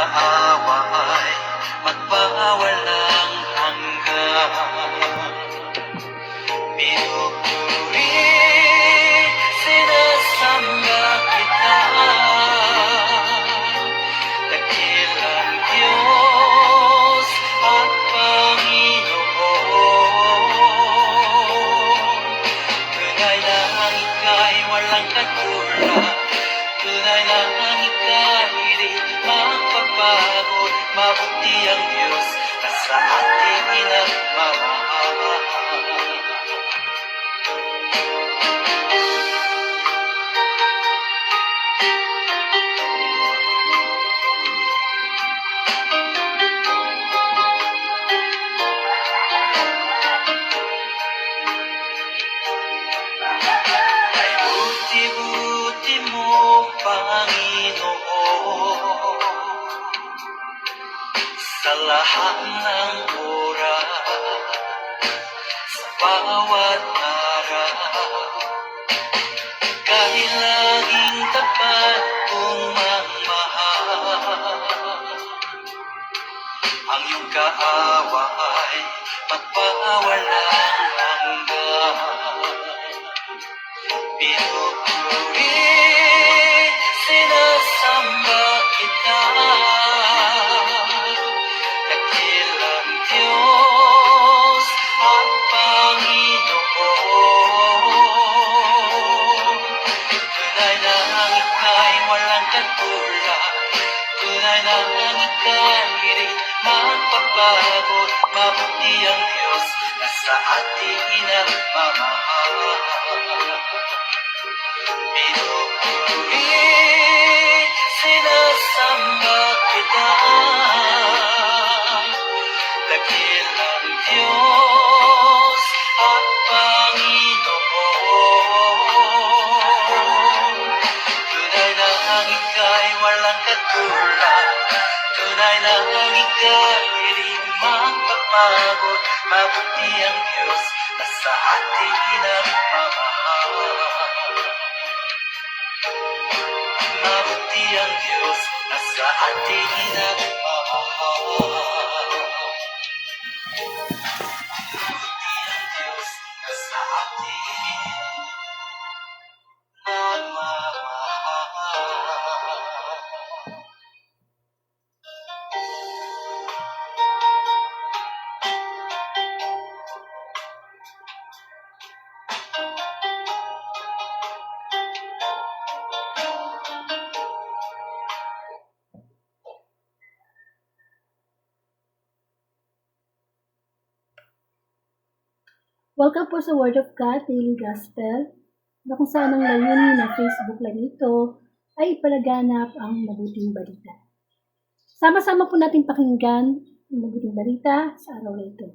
kaawa ay magpawalang hanggan. Pinupuri, sinasamba kita, dakilang Diyos at Panginoon. Tunay na ang ika'y walang katulad, tunay na ang ika'y di magpapagod. Mabuti ang Diyos na sa ating pinagmamahal. Ay buti-buti mo, Panginoon, sa lahat ng oras, sa bawat araw, kahit laging tapat kong magmahal. Ang iyong kaawa ay magpawalang hanggan. Pinupuri, sinasamba kita, dakilang Diyos at Panginoon. Tunay na ang ika'y walang katulad, tunay na ang ika'y di magpapagod. Mabuti ang Diyos na sa ating pinagmamahal. Pinupuri, sinasamba kita, dakilang Diyos at Panginoon. Tunay na ang ika'y walang katulad, tunay na ang ika'y di magpapagod. Mabuti ang Diyos na sa ating pinagmamahal. Mabuti ang Diyos na sa ating pinagmamahal. Mabuti ang Diyos na sa ating nagmamahal. Welcome po sa Word of God Daily Gospel, na kung saan ang layunin ng Facebook Live nito ay ipalaganap ang mabuting balita. Sama-sama po natin pakinggan ang mabuting balita sa araw na ito.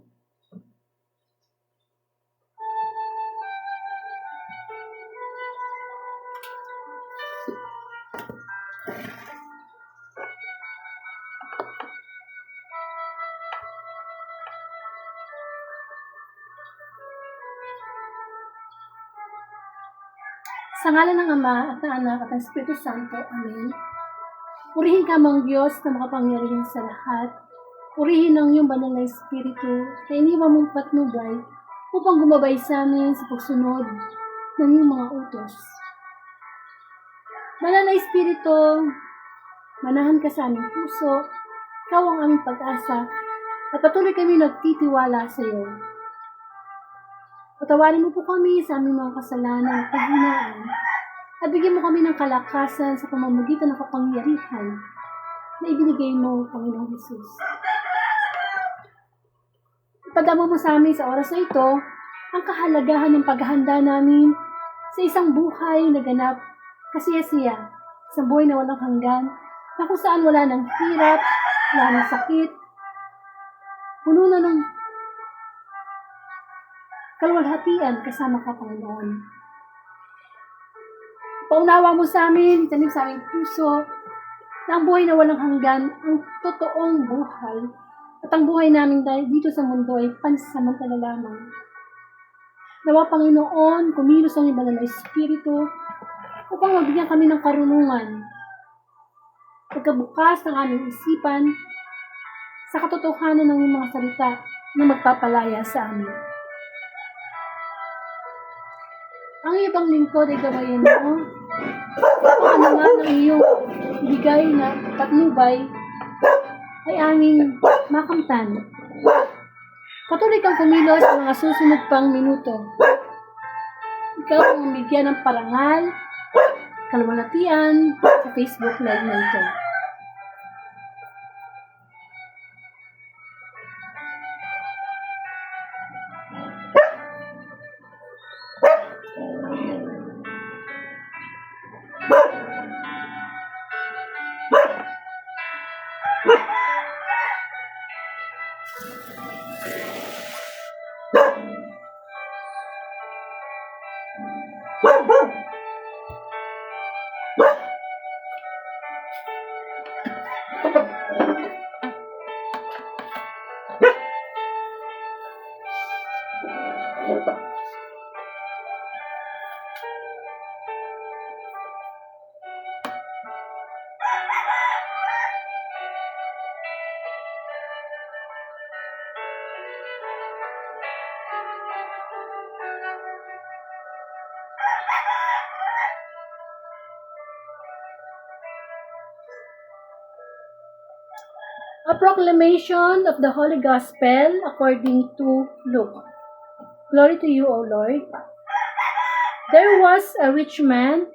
Sa ngalan ng Ama at ng Anak at ng Espiritu Santo. Amen. Purihin ka mong Diyos na makapangyarihan sa lahat. Purihin ang iyong banal na Espiritu na iniwan mong patnubay upang gumabay sa amin sa pagsunod ng iyong mga utos. Banal na Espiritu, manahan ka sa aming puso, ikaw ang aming pag-asa, at patuloy kami nagtitiwala sa iyo. Patawarin mo po kami sa aming mga kasalanan at kahinaan, at bigyan mo kami ng kalakasan sa pamamagitan ng kapangyarihan na ibinigay mo, Panginoong Jesus. Ipadama mo sa amin sa oras na ito ang kahalagahan ng paghahanda namin sa isang buhay na ganap, kasiyasiya, sa buhay na walang hanggan, na kung saan wala ng hirap, wala ng sakit, puno na ng kalwalhatian kasama ka, Panginoon. Paunawa mo sa amin, itanim sa aming puso, na ang buhay na walang hanggan, ang totoong buhay, at ang buhay namin dito sa mundo ay pansamantala lamang. Nawa, Panginoon, kumilos ang iba na Espiritu, upang mabigyan kami ng karunungan pagkabukas ng aming isipan sa katotohanan ng mga salita na magpapalaya sa amin. Ang ibang lingkod ay gawain mo, kung ano nga ng iyong bigay na patnubay ay aming makamtan. Patuloy kang kumilos sa mga susunod pang minuto. Ikaw ang bigyan ng parangal, kalwalatian sa Facebook Live na ito. A proclamation of the Holy Gospel according to Luke. Glory to you, O Lord. There was a rich man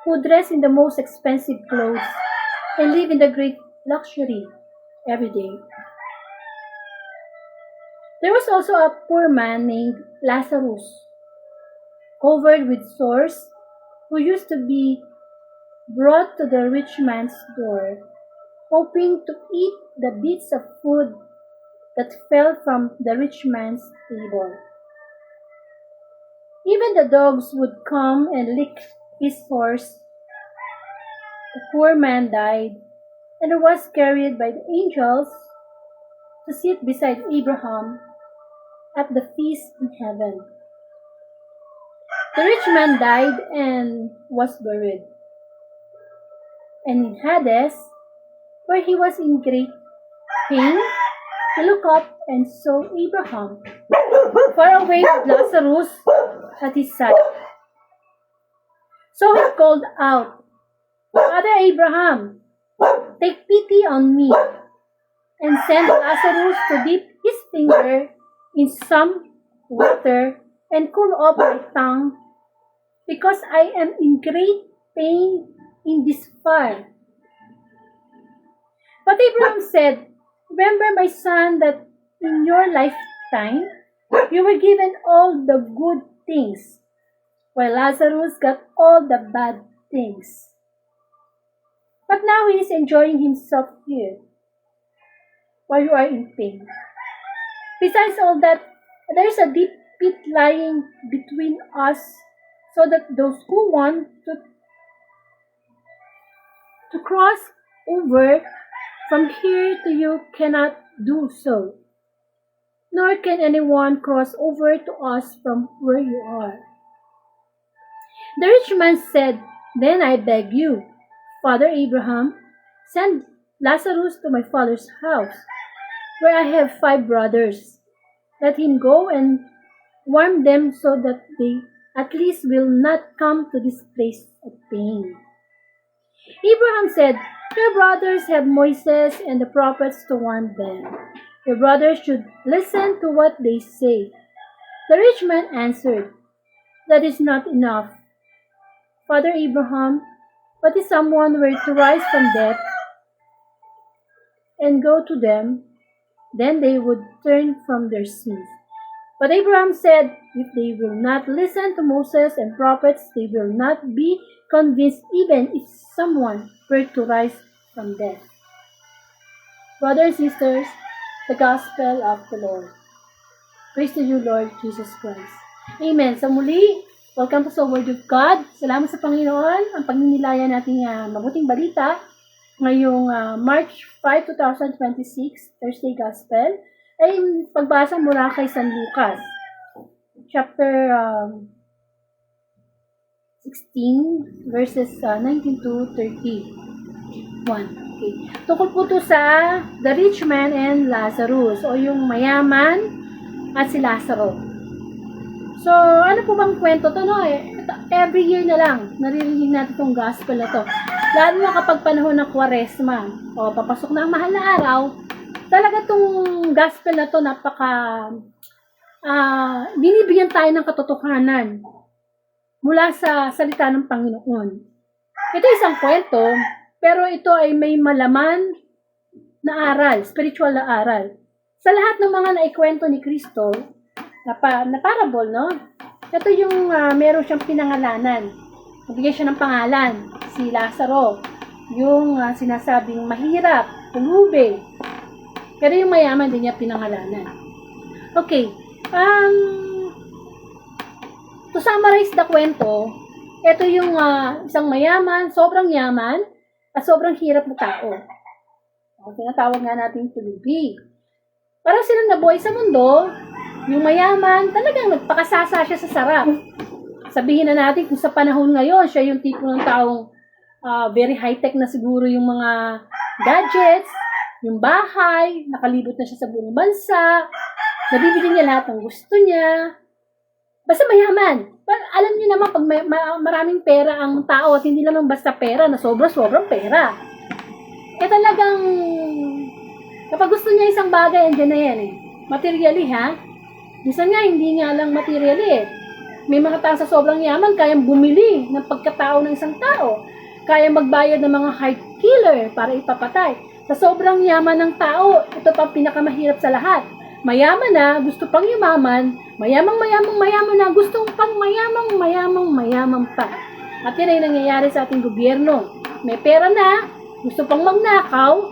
who dressed in the most expensive clothes and lived in the great luxury every day. There was also a poor man named Lazarus, covered with sores, who used to be brought to the rich man's door, hoping to eat the bits of food that fell from the rich man's table. Even the dogs would come and lick his sores. The poor man died and was carried by the angels to sit beside Abraham at the feast in heaven. The rich man died and was buried. And in Hades, where he was in great pain, he looked up and saw Abraham far away with Lazarus at his side. So he called out, "Father Abraham, take pity on me, and send Lazarus to dip his finger in some water and cool off my tongue, because I am in great pain in this fire." But Abraham said, "Remember, my son, that in your lifetime you were given all the good things, while Lazarus got all the bad things. But now he is enjoying himself here, while you are in pain. Besides all that, there is a deep pit lying between us, so that those who want to cross over from here to you cannot do so, nor can anyone cross over to us from where you are." The rich man said, "Then I beg you, Father Abraham, send Lazarus to my father's house, where I have 5 brothers. Let him go and warm them so that they at least will not come to this place of pain." Abraham said, "Your brothers have Moses and the prophets to warn them. Your brothers should listen to what they say." The rich man answered, "That is not enough. Father Abraham, what if someone were to rise from death and go to them? Then they would turn from their sins." But Abraham said, "If they will not listen to Moses and prophets, they will not be convinced even if someone were to rise from death." Brothers and sisters, the Gospel of the Lord. Praise to you, Lord Jesus Christ. Amen. Sa muli, welcome po sa Word of God. Salamat sa Panginoon. Ang pagninilaya natin mabuting balita ngayong March 5, 2026, Thursday Gospel, ay pagbasa mula kay San Lucas, chapter 16, verses 19 to 30. Okay. Tungkol po to sa the rich man and Lazarus, o yung mayaman at si Lazaro. So, ano po bang kwento to, no? Every year na lang, naririnig natin itong gospel na to. Lalo na kapag panahon ng Kwaresma, o papasok na ang mahal na araw, talaga itong gospel na to, binibigyan tayo ng katotohanan mula sa salita ng Panginoon. Ito isang kwento, pero ito ay may malaman na aral, spiritual na aral. Sa lahat ng mga naikwento ni Kristo, na parable, no? Ito yung meron siyang pinangalanan. Nabigyan siya ng pangalan, si Lazaro. Yung sinasabing mahirap, pulubi. Pero yung mayaman din niya pinangalanan. Okay. To summarize the kwento, ito yung isang mayaman, sobrang yaman, at sobrang hirap na tao. Tinatawag nga natin pulubi. Parang silang nabuhay sa mundo, yung mayaman, talagang nagpakasasa siya sa sarap. Sabihin na natin kung sa panahon ngayon, siya yung tipo ng taong very high-tech na siguro yung mga gadgets, yung bahay, nakalibot na siya sa buong bansa, nabibili niya lahat ng gusto niya. Basta mayaman. Alam niyo naman, pag maraming pera ang tao at hindi naman basta pera, na sobrang pera. Talagang, kapag gusto niya isang bagay, andyan na yan eh. Materially ha. Minsan nga, hindi nga lang materially eh. May mga tao sa sobrang yaman, kayang bumili ng pagkatao ng isang tao. Kayang magbayad ng mga heart killer para ipapatay. Sa sobrang yaman ng tao, ito pa pinakamahirap sa lahat. Mayaman na, gusto pang yumaman, mayamang na, gusto pang mayamang pa. At yan ay nangyayari sa ating gobyerno. May pera na, gusto pang magnakaw,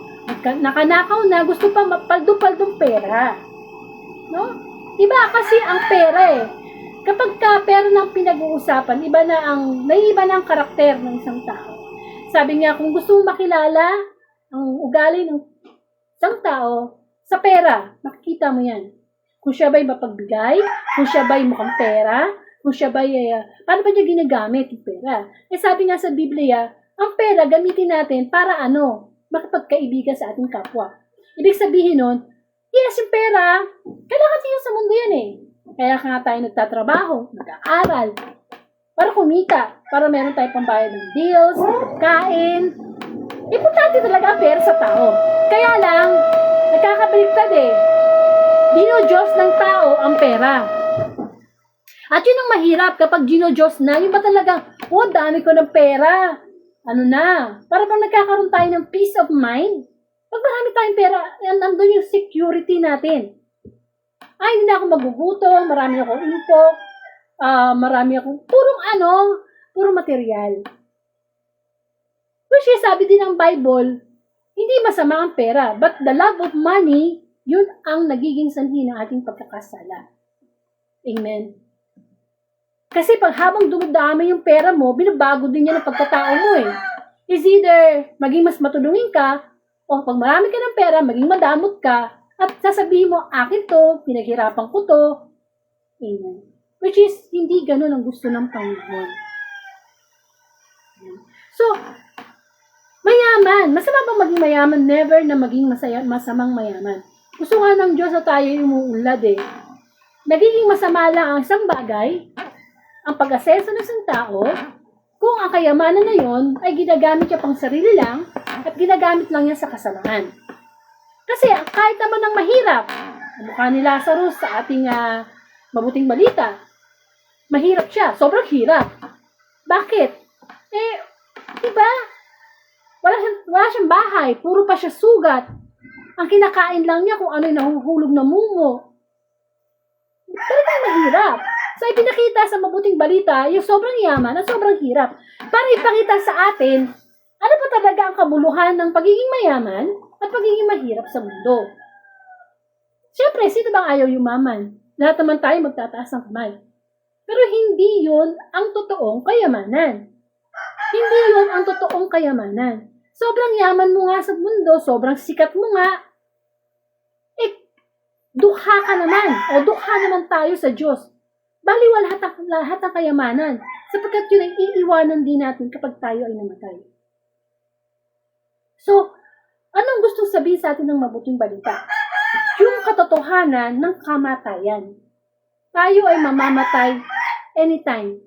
nakanakaw na, gusto pang mapaldo-paldong pera. No? Iba kasi ang pera eh. Kapag pera ng pinag-uusapan, naiiba na ang karakter ng isang tao. Sabi nga, kung gusto mong makilala ang ugali ng isang tao, sa pera, makikita mo yan. Kung siya ba'y mapagbigay, kung siya ba'y mukhang pera, kung siya ba'y, paano ba niya ginagamit yung pera? Sabi nga sa Biblia, ang pera gamitin natin para makapagkaibigan sa ating kapwa. Ibig sabihin nun, yes, yung pera, kailangan din sa mundo yan eh. Kaya nga tayo nagtatrabaho, nag-aaral, para kumita, para meron tayo pambayad ng bills, kain. Importante talaga ang pera sa tao. Kaya lang, nagkakabaliktad eh. Dino-Diyos ng tao ang pera. At yun ang mahirap kapag dino-Diyos na, yung ba talagang, dami ko ng pera. Para bang nagkakaroon tayo ng peace of mind? Pag marami tayong pera, nandun yung security natin. Hindi na ako magugutom, marami akong info, marami akong, puro material. Which is, sabi din ng Bible, hindi masama ang pera, but the love of money, yun ang nagiging sanhi ng ating pagkakasala. Amen. Kasi pag habang dumadami yung pera mo, binabago din yan ang pagkatao mo eh. Is either maging mas matulungin ka, o pag marami ka ng pera, maging madamot ka, at sasabihin mo, akin to, pinaghirapan ko to. Amen. Which is, hindi ganun ang gusto ng Panginoon. So, mayaman. Masama bang maging mayaman? Never na maging masamang mayaman. Gusto nga ng Diyos na tayo umuunlad eh. Nagiging masama lang ang isang bagay, ang pag-aseso ng isang tao, kung ang kayamanan na yon ay ginagamit niya pang sarili lang at ginagamit lang niya sa kasamaan. Kasi kahit naman ang mahirap, ang mukha ni Lazarus sa ating mabuting balita, mahirap siya, sobrang hirap. Bakit? Diba? Wala siyang bahay, puro pa siya sugat. Ang kinakain lang niya kung ano yung nahuhulog na mumo. Talagang mahirap. So, ipinakita sa mabuting balita yung sobrang yaman at sobrang hirap. Para ipakita sa atin, ano pa talaga ang kabuluhan ng pagiging mayaman at pagiging mahirap sa mundo. Siyempre, sino bang ayaw yumaman? Lahat naman tayo magtataas ng kamay. Pero hindi yun ang totoong kayamanan. Hindi yun ang totoong kayamanan. Sobrang yaman mo nga sa mundo, sobrang sikat mo nga, dukha ka naman, o dukha naman tayo sa Diyos. Baliwala lahat ang kayamanan, sapagkat yun ay iiwanan din natin kapag tayo ay namatay. So, anong gustong sabihin sa atin ng mabuting balita? Yung katotohanan ng kamatayan. Tayo ay mamamatay anytime.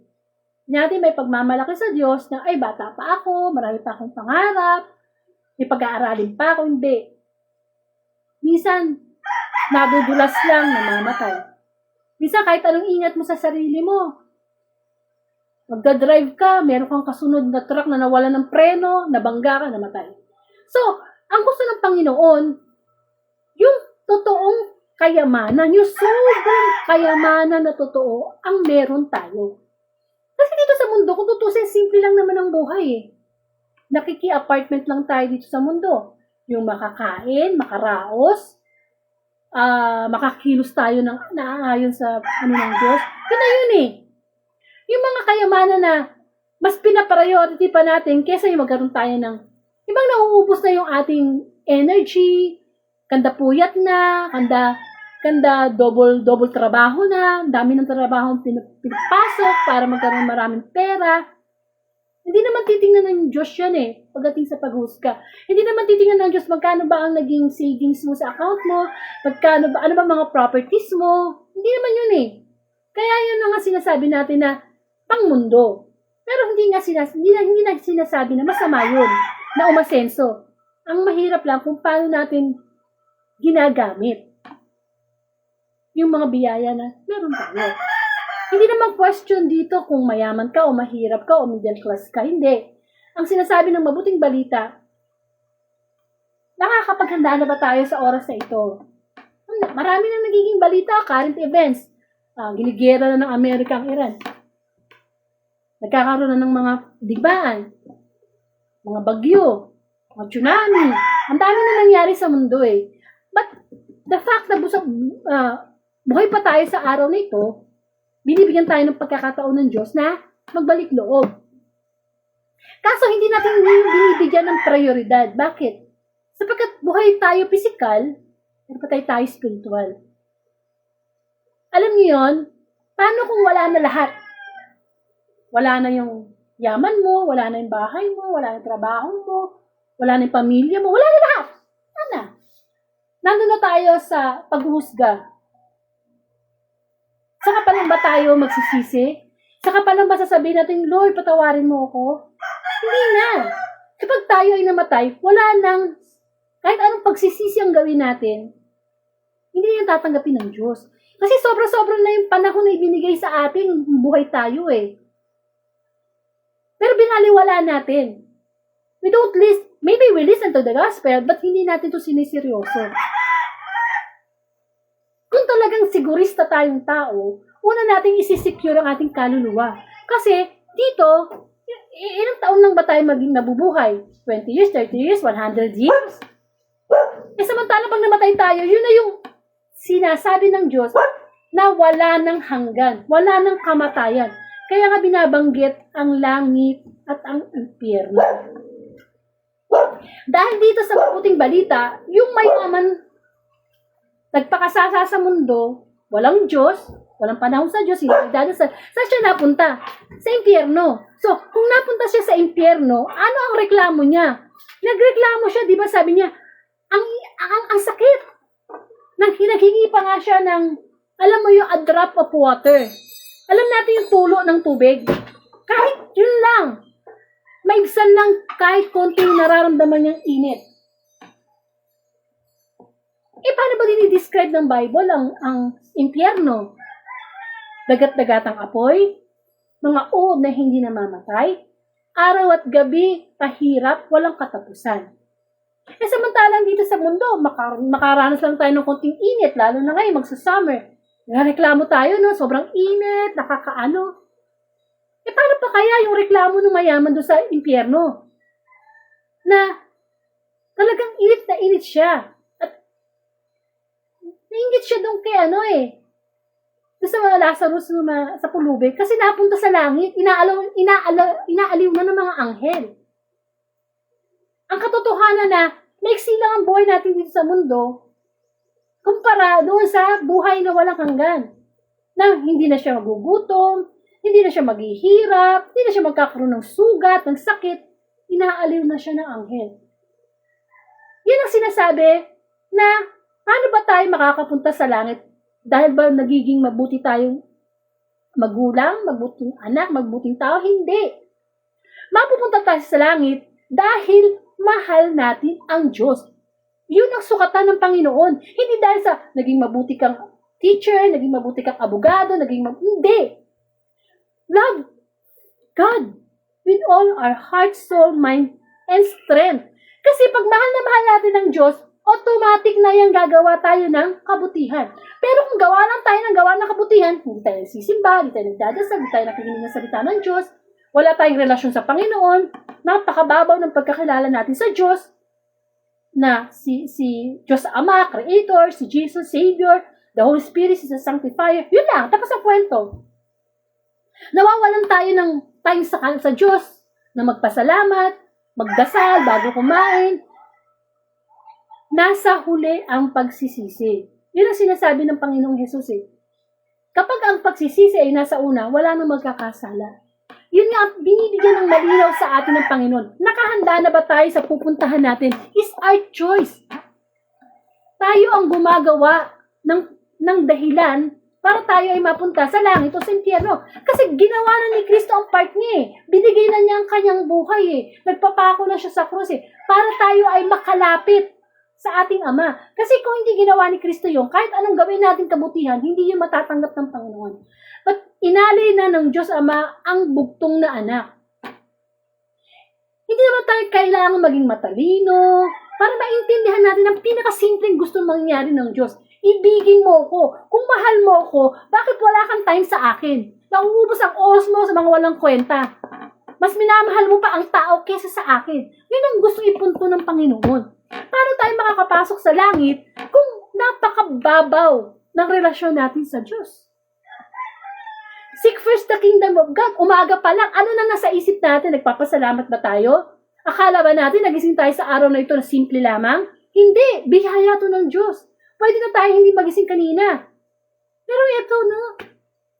Hindi natin may pagmamalaki sa Diyos na, ay, bata pa ako, marami pa akong pangarap, may pag-aaralin pa ako, hindi. Minsan, nadudulas lang, namamatay. Minsan, kahit anong ingat mo sa sarili mo, magdadrive ka, meron kang kasunod na truck na nawala ng preno, nabangga ka, namatay. So, ang gusto ng Panginoon, yung totoong kayamanan, yung sobrang kayamanan na totoo, ang meron tayo. Kasi dito sa mundo, kung tutusin, simple lang naman ang buhay eh. Nakiki-apartment lang tayo dito sa mundo. Yung makakain, makaraos, makakilos tayo ng naaayon sa ng Diyos. Yun na yun eh. Yung mga kayamanan na mas pinapriority pa natin kesa yung magkaroon tayo ng ibang nauubos na yung ating energy, kanda puyat na, kanda double trabaho na, dami ng trabaho pinapasok para magkaroon maraming pera. Hindi naman titingnan ng Diyos yan eh, pagdating sa paghusga. Hindi naman titingnan ng Diyos magkano ba ang naging savings mo sa account mo, magkano ba, ano ba mga properties mo. Hindi naman yun eh. Kaya yun na nga sinasabi natin na pangmundo. Pero hindi na sinasabi na masama yun, na umasenso. Ang mahirap lang kung paano natin ginagamit yung mga biyaya na meron tayo. Hindi naman question dito kung mayaman ka o mahirap ka o middle class ka. Hindi. Ang sinasabi ng mabuting balita, nakakapaghanda na ba tayo sa oras na ito? Marami na nagiging balita, current events. Ginigera na ng Amerika ang Iran. Nagkakaroon na ng mga digmaan, mga bagyo, mga tsunami. Ang dami na nangyari sa mundo eh. But the fact na buhay pa tayo sa araw na ito, binibigyan tayo ng pagkakataon ng Diyos na magbalik loob. Kaso hindi natin binibigyan ng prioridad. Bakit? Sapagkat buhay tayo physical, pero patay tayo spiritual. Alam niyo yon? Paano kung wala na lahat? Wala na yung yaman mo, wala na yung bahay mo, wala na yung trabaho mo, wala na yung pamilya mo, wala na lahat. Ano? Nandun na tayo sa paghuhusga. Saka pa lang ba tayo magsisisi? Saka pa lang ba sasabihin natin, Lord, patawarin mo ako? Hindi na. Kapag tayo ay namatay, wala nang, kahit anong pagsisisi ang gawin natin, hindi yan tatanggapin ng Diyos. Kasi sobra-sobra na yung panahon na ibinigay sa atin, buhay tayo eh. Pero binaliwala natin. Maybe we listen to the gospel, but hindi natin ito siniseryoso. Kung talagang sigurista tayong tao, una nating isisecure ang ating kaluluwa. Kasi dito, ilang taon lang ba tayo maging nabubuhay? 20 years, 30 years, 100 years? Samantala pag namatay tayo, yun na yung sinasabi ng Diyos na wala ng hanggan, wala ng kamatayan. Kaya nga binabanggit ang langit at ang impyerno. Dahil dito sa mabuting balita, yung mayaman nagpakasasa sa mundo, walang Diyos, walang panahon sa Diyos, hindi nagdadasal. Saan siya napunta? Sa impyerno. So, kung napunta siya sa impyerno, ano ang reklamo niya? Nagreklamo siya, di ba sabi niya, ang sakit. Naghingi pa nga siya ng, alam mo yung a drop of water. Alam natin yung tulo ng tubig. Kahit yun lang. Maibsan lang kahit konting nararamdaman niyang init. Paano ba dinidescribe ng Bible ang impyerno? Dagat-dagatang apoy, mga uod na hindi namamatay, araw at gabi, pahirap, walang katapusan. Samantalang dito sa mundo, makaranas lang tayo ng konting init, lalo na ngayon, magsa-summer. Reklamo tayo, no? Sobrang init, nakakaano. Paano pa kaya yung reklamo ng mayaman doon sa impyerno? Na talagang init na init siya. Nainggit siya doon kay doon sa mga Lazarus sa pulubig kasi napunta sa langit, inaaliw na ng mga anghel. Ang katotohanan na maiksi lang ang buhay natin dito sa mundo kumpara doon sa buhay na walang hanggan. Na hindi na siya magugutom, hindi na siya maghihirap, hindi na siya magkakaroon ng sugat, ng sakit, inaaliw na siya ng anghel. Yan ang sinasabi na paano ba tayo makakapunta sa langit? Dahil ba nagiging mabuti tayong magulang, mabuting anak, mabuting tao? Hindi. Mapupunta tayo sa langit dahil mahal natin ang Diyos. Yun ang sukatan ng Panginoon. Hindi dahil sa naging mabuti kang teacher, naging mabuti kang abogado, hindi. Love God with all our heart, soul, mind, and strength. Kasi pag mahal na mahal natin ng Diyos, automatic na yung gagawa tayo ng kabutihan. Pero kung gawa lang tayo ng gawa ng kabutihan, hindi tayo sisimba, hindi tayo nagdadasal, hindi tayo nakikinig ng salita ng Diyos, wala tayong relasyon sa Panginoon, napakababaw ng pagkakilala natin sa Diyos, na si Diyos Ama, Creator, si Jesus, Savior, the Holy Spirit is a sanctifier. Yun lang, tapos ang kwento. Nawawalan tayo ng time sa Diyos na magpasalamat, magdasal bago kumain. Nasa huli ang pagsisisi. Yun ang sinasabi ng Panginoong Hesus eh. Kapag ang pagsisisi ay nasa una, wala nang magkakasala. Yun nga, binibigyan ng malinaw sa atin ng Panginoon. Nakahanda na ba tayo sa pupuntahan natin? Is our choice. Tayo ang gumagawa ng dahilan para tayo ay mapunta sa langit o sa impyerno. Kasi ginawa na ni Kristo ang part niya eh. Binigay na niya ang kanyang buhay eh. Nagpapako na siya sa krus eh. Para tayo ay makalapit sa ating Ama. Kasi kung hindi ginawa ni Kristo yun, kahit anong gawin natin kabutihan, hindi yun matatanggap ng Panginoon. But inalay na ng Diyos Ama ang bugtong na anak. Hindi naman tayo kailangan maging matalino para maintindihan natin ang pinakasimpleng gusto mangyari ng Diyos. Ibigin mo ko. Kung mahal mo ko, bakit wala kang time sa akin? Nauubos ang oras mo sa mga walang kwenta. Mas minamahal mo pa ang tao kesa sa akin. Yun ang gusto ipunto ng Panginoon. Paano tayo makakapasok sa langit kung napakababaw ng relasyon natin sa Diyos? Seek first the kingdom of God. Umaga pa lang, ano na nasa isip natin? Nagpapasalamat ba tayo? Akala ba natin nagising tayo sa araw na ito na simple lamang? Hindi, biyaya to ng Diyos. Pwede na tayo hindi magising kanina. Pero ito, no?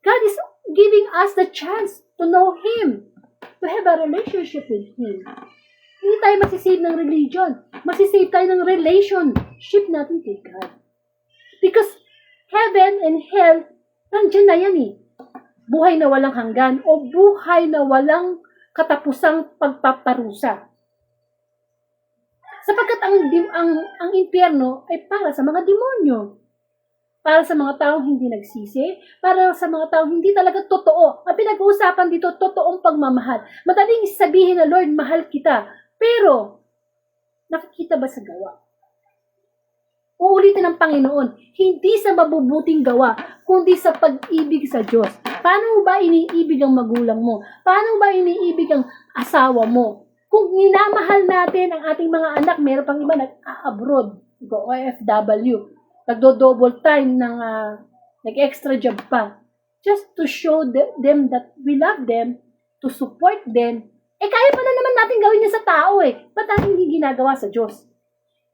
God is giving us the chance to know Him, to have a relationship with Him. Hindi tayo masisave ng religion. Masisave tayo ng relationship natin kay God. Because heaven and hell, nandyan na yan eh. Buhay na walang hanggan o buhay na walang katapusang pagpaparusa. Sapagkat ang impyerno ay para sa mga demonyo. Para sa mga taong hindi nagsisi, para sa mga taong hindi talaga totoo. Ang pinag-uusapan dito, totoong pagmamahal. Madaling sabihin na, Lord, mahal kita. Pero, nakikita ba sa gawa? Uulitin ng Panginoon, hindi sa mabubuting gawa, kundi sa pag-ibig sa Diyos. Paano ba iniibig ang magulang mo? Paano ba iniibig ang asawa mo? Kung minamahal natin ang ating mga anak, meron pang iba nag-abroad, OFW, nagdo-double time nag-extra job pa. Just to show them that we love them, to support them. Kaya pa na naman natin gawin niya sa tao eh. Ba't natin hindi ginagawa sa Diyos?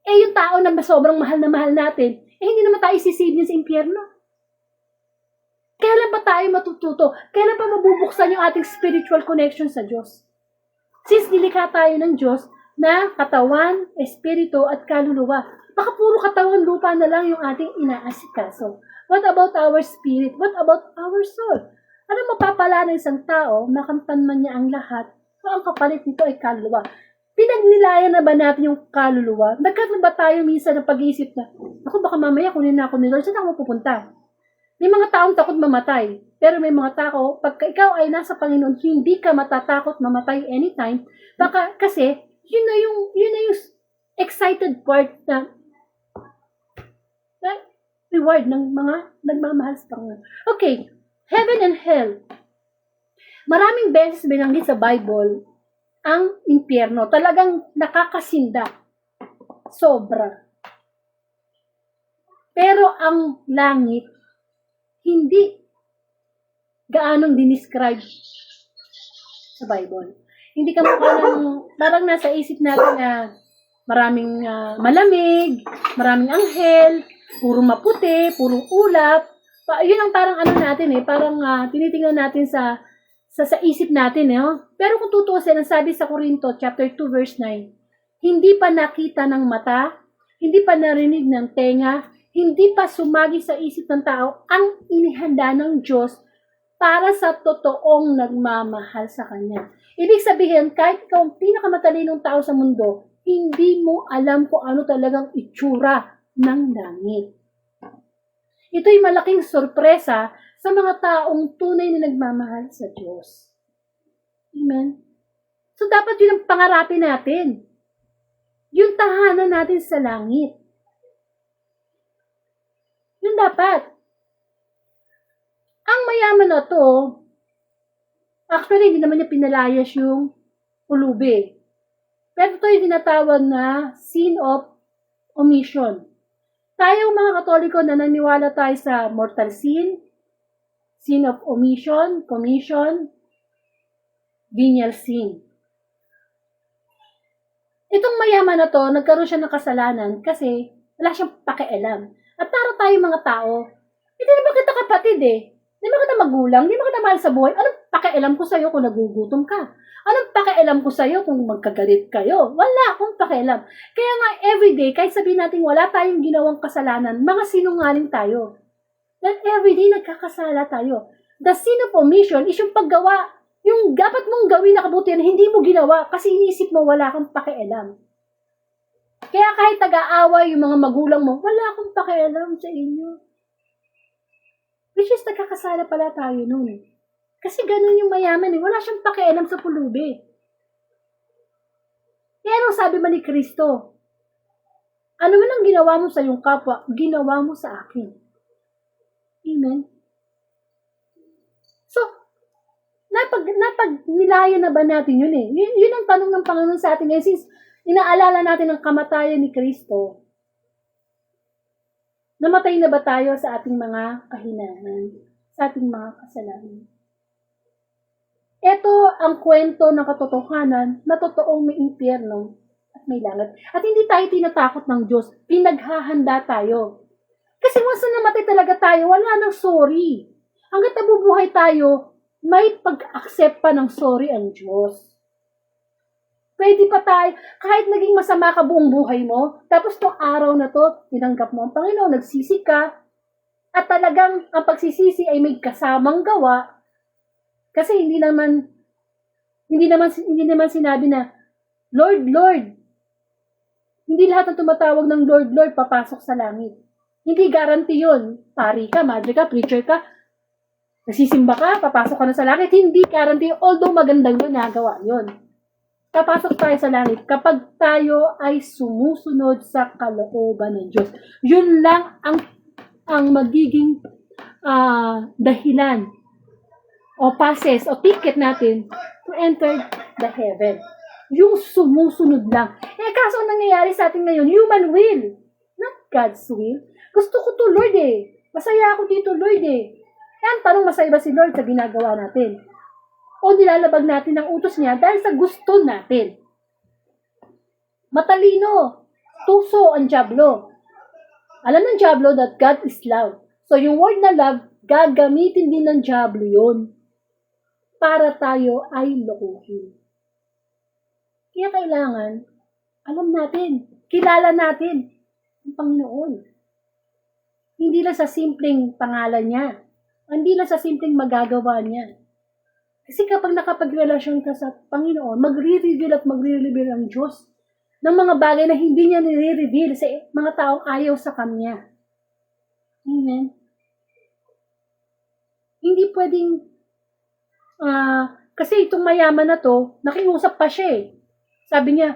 Yung tao na sobrang mahal na mahal natin, hindi naman tayo isisave niya sa impyerno. Kailan pa tayo matututo? Kailan pa mabubuksan yung ating spiritual connection sa Diyos? Since nilikha tayo ng Diyos na katawan, espiritu at kaluluwa, baka puro katawan lupa na lang yung ating inaasikaso. What about our spirit? What about our soul? Ano mapapala ng isang tao, makamtan man niya ang lahat, o ang kapalit nito ay kaluluwa? Pinagnilayan na ba natin yung kaluluwa? Nagkaroon ba tayo minsan ng pag-iisip na, ako baka mamaya kunin na ako ni Lord, saan ako pupunta? May mga taong takot mamatay. Pero may mga tao, pagka ikaw ay nasa Panginoon, hindi ka matatakot mamatay anytime. Baka kasi, yun na yung excited part na reward ng mga nagmamahal sa Panginoon. Okay, heaven and hell. Maraming beses binanggit sa Bible ang impyerno. Talagang nakakasinda. Sobra. Pero ang langit, hindi gaanong dinescribe sa Bible. Hindi ka parang nasa isip natin na maraming malamig, maraming anghel, puro maputi, puro ulap. Yun ang parang natin eh, parang tinitingnan natin sa isip natin eh. Pero kung tutuusin, ang sabi sa Corinto chapter 2 verse 9, hindi pa nakita ng mata, hindi pa narinig ng tenga, hindi pa sumagi sa isip ng tao ang inihanda ng Diyos para sa totoong nagmamahal sa Kanya. Ibig sabihin, kahit ikaw ang pinakamatalinong tao sa mundo, hindi mo alam kung ano talagang itsura ng langit. Ito'y malaking sorpresa sa mga taong tunay na nagmamahal sa Diyos. Amen? So, dapat yun ang pangarapin natin. Yung tahanan natin sa langit. Yun dapat. Ang mayaman na to, actually, hindi naman niya pinalayas yung ulubi. Pero ito yung tinatawag na sin of omission. Tayong mga Katoliko na naniwala tayo sa mortal sin of omission, commission, venial sin. Itong mayaman na to, nagkaroon siya ng kasalanan kasi wala siyang pakialam. At para tayong mga tao, hindi naman kita kapatid eh. Hindi naman kita magulang, hindi naman kita mahal sa buhay. Anong pakialam ko sa'yo kung nagugutom ka? Anong pakialam ko sa'yo kung magkagalit kayo? Wala akong pakialam. Kaya nga everyday, kahit sabihin natin wala tayong ginawang kasalanan, mga sinungaling tayo. Then everyday nagkakasala tayo. The sin of omission is yung paggawa, yung dapat mong gawin na kabutihan, hindi mo ginawa kasi iniisip mo wala kang pakialam. Kaya kahit tag-aaway yung mga magulang mo, wala akong pakialam sa inyo. Which is nagkakasala pala tayo nun. Kasi ganun yung mayaman eh. Wala siyang pakialam sa pulubi. Kaya anong sabi man ni Kristo? Ano man ang ginawa mo sa iyong kapwa, ginawa mo sa akin. Amen? So, napag-nilayan na ba natin yun eh? Yun ang tanong ng Panginoon sa atin ngayon. Since inaalala natin ang kamatayan ni Kristo, namatay na ba tayo sa ating mga kahinaan, sa ating mga kasalanan? Ito ang kwento ng katotohanan na totoong may impyerno at may langit. At hindi tayo tinatakot ng Diyos, pinaghahanda tayo. Kasi once na namatay talaga tayo, wala nang sorry. Hanggat nabubuhay tayo, may pag-accept pa ng sorry ang Diyos. Pwede pa tayo, kahit naging masama ka buong buhay mo, tapos itong araw na to, tinanggap mo ang Panginoon, nagsisi ka, at talagang ang pagsisisi ay may kasamang gawa, kasi hindi naman sinabi na, Lord, Lord. Hindi lahat ng tumatawag ng Lord, Lord, papasok sa langit. Hindi guarantee yun. Pari ka, madre ka, preacher ka, nagsisimba ka, papasok ka na sa langit. Hindi guarantee, although magandang yun, nagawa yun. Papasok tayo sa langit kapag tayo ay sumusunod sa kalooban ng Diyos. Yun lang ang magiging dahilan o passes o ticket natin to enter the heaven. Yung sumusunod lang. Kaso ang nangyayari sa atin ngayon, human will, not God's will. Gusto ko to, Lord eh. Masaya ako dito, Lord eh. Ang tanong, masaya ba si Lord sa ginagawa natin? O nilalabag natin ang utos niya dahil sa gusto natin? Matalino, tuso ang dyablo. Alam ng dyablo that God is love. So yung word na love, gagamitin din ng dyablo yun para tayo ay lokohin. Kaya kailangan, alam natin, kilala natin ang Panginoon. Hindi lang sa simpleng pangalan niya. Hindi lang sa simpleng magagawa niya. Kasi kapag nakapagrelasyon ka sa Panginoon, magre-reveal at magre-reveal ang Diyos ng mga bagay na hindi niya nire-reveal sa mga taong ayaw sa Kanya. Amen? Hindi pwedeng, kasi itong mayaman na to, nakiusap pa siya eh. Sabi niya,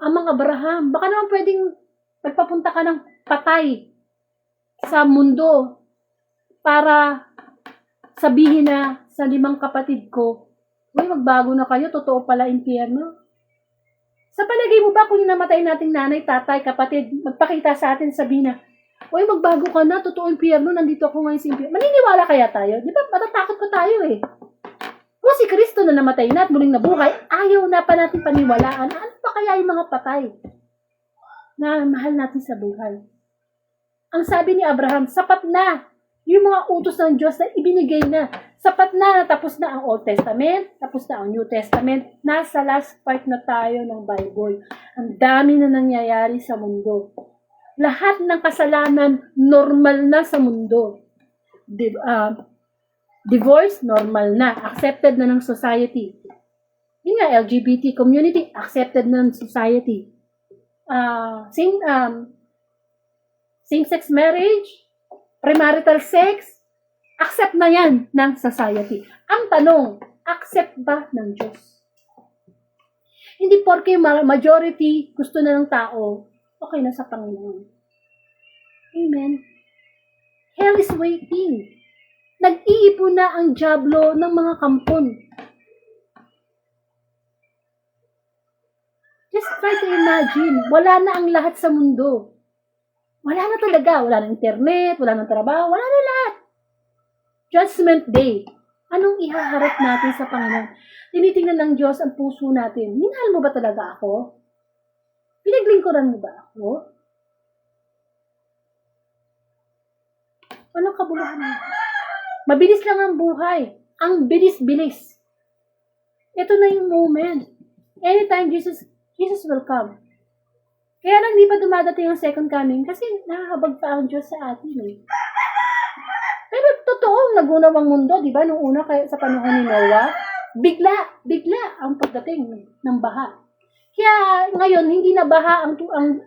Amang Abraham, baka naman pwedeng magpapunta ka ng patay sa mundo para sabihin na sa 5 kapatid ko, uy, magbago na kayo, totoo pala impyerno. Sa palagay mo ba kung namatay nating nanay, tatay, kapatid, magpakita sa atin, sabihin na, uy, magbago ka na, totoo impyerno, nandito ako ngayon sa impyerno. Maniniwala kaya tayo? Di ba, matatakot pa tayo eh. Kung si Kristo na namatay na at muling nabuhay, ayaw na pa natin paniwalaan. Ano pa kaya yung mga patay na mahal natin sa buhay? Ang sabi ni Abraham, sapat na yung mga utos ng Diyos na ibinigay na. Sapat na, tapos na ang Old Testament, tapos na ang New Testament, nasa last part na tayo ng Bible. Ang dami na nangyayari sa mundo. Lahat ng kasalanan, normal na sa mundo. Divorce, normal na. Accepted na ng society. Yun nga, LGBT community, accepted na ng society. Same-sex marriage, premarital sex, accept na yan ng society. Ang tanong, accept ba ng Diyos? Hindi porke majority gusto na ng tao, okay na sa Panginoon. Amen. Hell is waiting. Nag-iipon na ang dyablo ng mga kampon. Just try to imagine, wala na ang lahat sa mundo. Wala na talaga. Wala na internet, wala na trabaho, wala na lahat. Judgment Day. Anong ihaharap natin sa Panginoon? Tinitingnan ng Diyos ang puso natin. Minahal mo ba talaga ako? Pinaglingkuran mo ba ako? Anong kabuluhan mo? Mabilis lang ang buhay. Ang bilis-bilis. Ito na yung moment. Anytime Jesus will come. Kaya lang di pa dumadating ang second coming kasi nakahabag pa ang Diyos sa atin eh. Pero totoo, nagunaw ang mundo, di ba? Nung una sa panahon ni Noah, bigla ang pagdating ng baha. Kaya ngayon, hindi na baha ang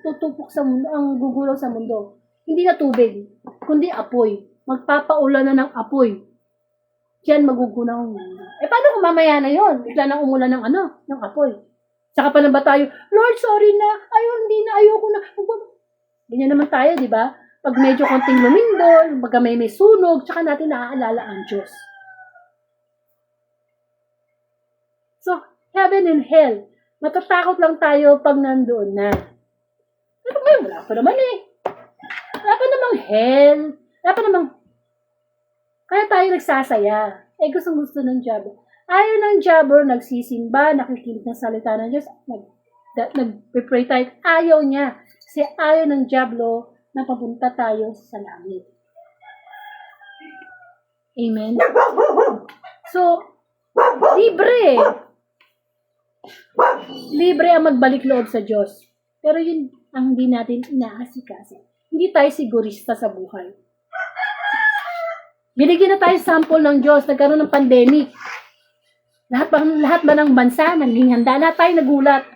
tutupok sa mundo, ang gugulaw sa mundo. Hindi na tubig, kundi apoy. Magpapaulan na ng apoy. Diyan magugunaw ang mundo. Paano kung mamaya na yon? Bigla nang umulan ng apoy. Saka pa na ba tayo, Lord, sorry na, ayoko na. Ganyan naman tayo, di ba? Pag medyo konting lumindol, pag may sunog, tsaka natin naaalala ang Diyos. So, heaven and hell, matatakot lang tayo pag nandoon na. Pero ngayon, wala pa naman eh. Wala pa namang hell. Wala pa namang, kaya tayo nagsasaya. Gusto ng diablo. Ayaw ng diablo, nagsisimba, nakikinig ng salita ng Diyos, nag-pray tayo. Ayaw niya. Kasi ayaw ng diablo na papunta tayo sa langit. Amen? So, libre. Libre ang magbalik loob sa Diyos. Pero yun ang hindi natin inaasikaso. Hindi tayo sigurista sa buhay. Binigyan na tayo sample ng Diyos. Nagkaroon ng pandemic. Lahat ba ng bansa naging handa? Lahat tayo nagulat.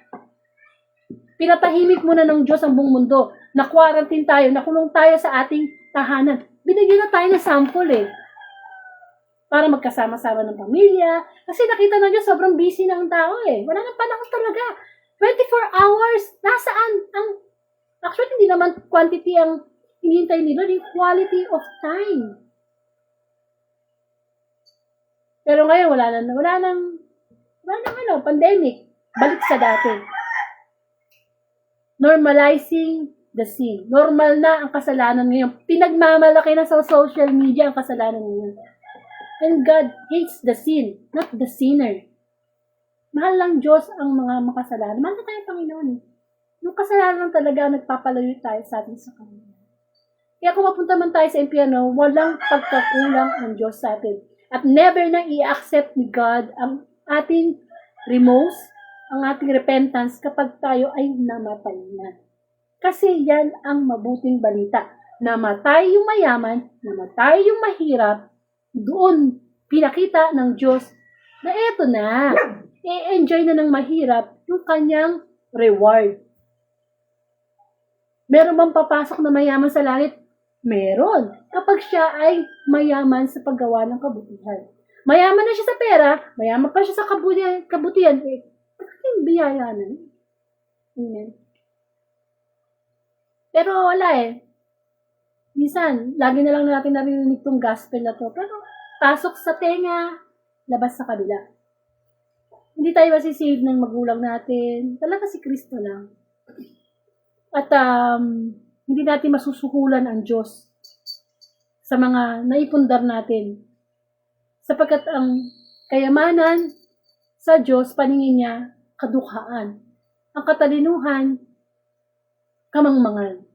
Pinatahimik muna ng Diyos ang buong mundo. Na-quarantine tayo, nakulong tayo sa ating tahanan. Binigyan na tayo ng sample eh. Para magkasama-sama ng pamilya. Kasi nakita ng Diyos, sobrang busy ng tao eh. Wala nang panahon talaga. 24 hours. Nasaan ang... Actually, hindi naman quantity ang hinihintay nila, yung quality of time. Pero ngayon, wala nang pandemic. Balik sa dati. Normalizing the sin. Normal na ang kasalanan ngayon. Pinagmamalaki na sa social media ang kasalanan ngayon. And God hates the sin, not the sinner. Mahal lang Diyos ang mga makasalanan. Mahal na tayo Panginoon. Yung kasalanan talaga nagpapalayo tayo sa atin sa Kanya. Kaya kung mapunta man tayo sa impyerno, walang pagkakulang ang Diyos sa atin. At never na i-accept ni God ang ating remorse, ang ating repentance kapag tayo ay namatay na. Kasi yan ang mabuting balita. Namatay yung mayaman, namatay yung mahirap, doon pinakita ng Diyos na eto na, i-enjoy na ng mahirap yung kanyang reward. Meron bang papasok na mayaman sa langit? Meron. Kapag siya ay mayaman sa paggawa ng kabutihan. Mayaman na siya sa pera, mayaman pa siya sa kabutihan, yung biyaya na. Amen. Pero wala eh. Minsan, lagi na lang natin narinig itong gospel na to. Pero pasok sa tenga, labas sa kabila. Hindi tayo masisave ng magulang natin. Talaga si Kristo lang. At hindi natin masusuhulan ang Diyos sa mga naipundar natin. Sapagkat ang kayamanan sa Diyos, paningin niya, kadukhaan. Ang katalinuhan, kamangmangan.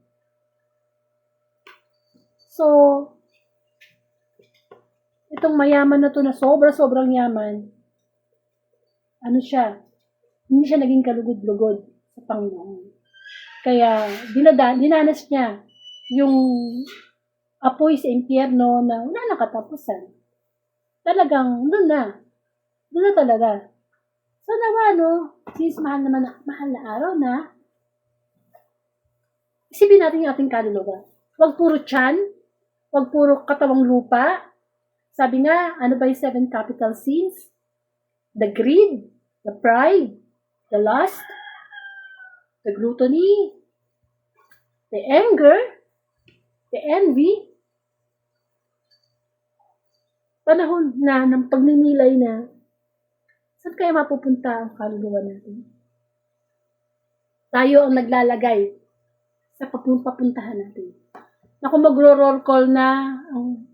So, itong mayaman na to na sobrang yaman, ano siya, hindi siya naging kalugod-lugod sa Panginoon. Kaya, dinanas niya yung apoy sa impyerno na wala na katapusan. Talagang, doon na talaga. So, nawa, since mahal na araw na, isipin natin yung ating kaluluwa. Huwag puro tiyan, huwag puro katawang lupa. Sabi nga, ano ba yung 7 capital sins? The greed, the pride, the lust, the gluttony, the anger, the envy. Panahon na ng pagninilay na, saan kaya mapupunta ang kaluluwa natin? Tayo ang naglalagay sa papuntahan natin. Na kung magro-roll call na ang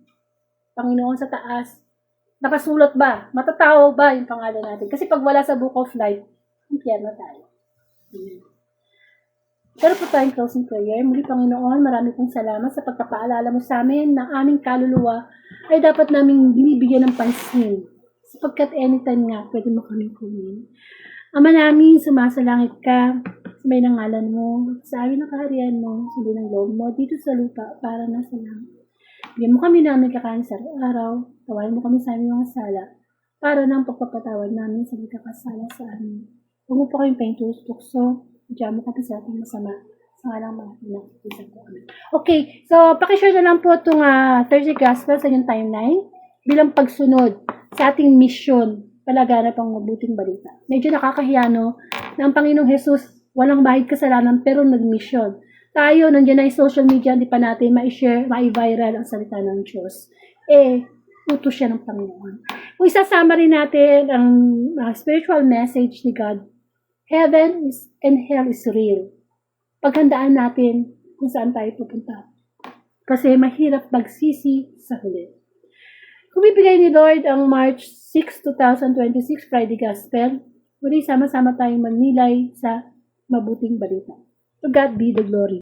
Panginoon sa taas, nakasulat ba? Matatao ba yung pangalan natin? Kasi pag wala sa Book of Life, impyerno tayo. Amen. Pero po tayong closing prayer. Muli, Panginoon, marami pong salamat sa pagpapaalala mo sa amin na aming kaluluwa ay dapat naming binibigyan ng pansin. Sapagkat anytime nga, pwede mo kami kunin. Ama namin, sumasalangit ka, sa may nangalan mo, sa amin ang kaharian mo, sa ng loob mo, dito sa lupa, para nasa langit. Bigyan mo kami namin kakain sa araw, tawain mo kami sa aming mga sala, para ng pagpapatawad namin sa nagkakasala sa amin. Huwag mo po kayong paintustukso, diyan mo kami sa ating masama, sa ngalang mga pinag-isan ko kami. Okay, so pakishare na lang po itong Thursday Gospel sa inyong timeline bilang pagsunod sa ating mission, palaganap ang mabuting balita. Medyo nakakahiya, na ang Panginoong Jesus walang bahid kasalanan pero nag-mission. Tayo, nandiyan na yung social media, hindi pa natin ma-share, ma-viral ang salita ng Diyos. Utos siya ng Panginoon. Kung isasama rin natin ang spiritual message ni God, heaven and hell is real. Paghandaan natin kung saan tayo pupunta. Kasi mahirap magsisi sa huli. Kung bibigay ni Lord ang March 6, 2026 Friday Gospel, muli sama-sama tayong magnilay sa mabuting balita. To God be the glory.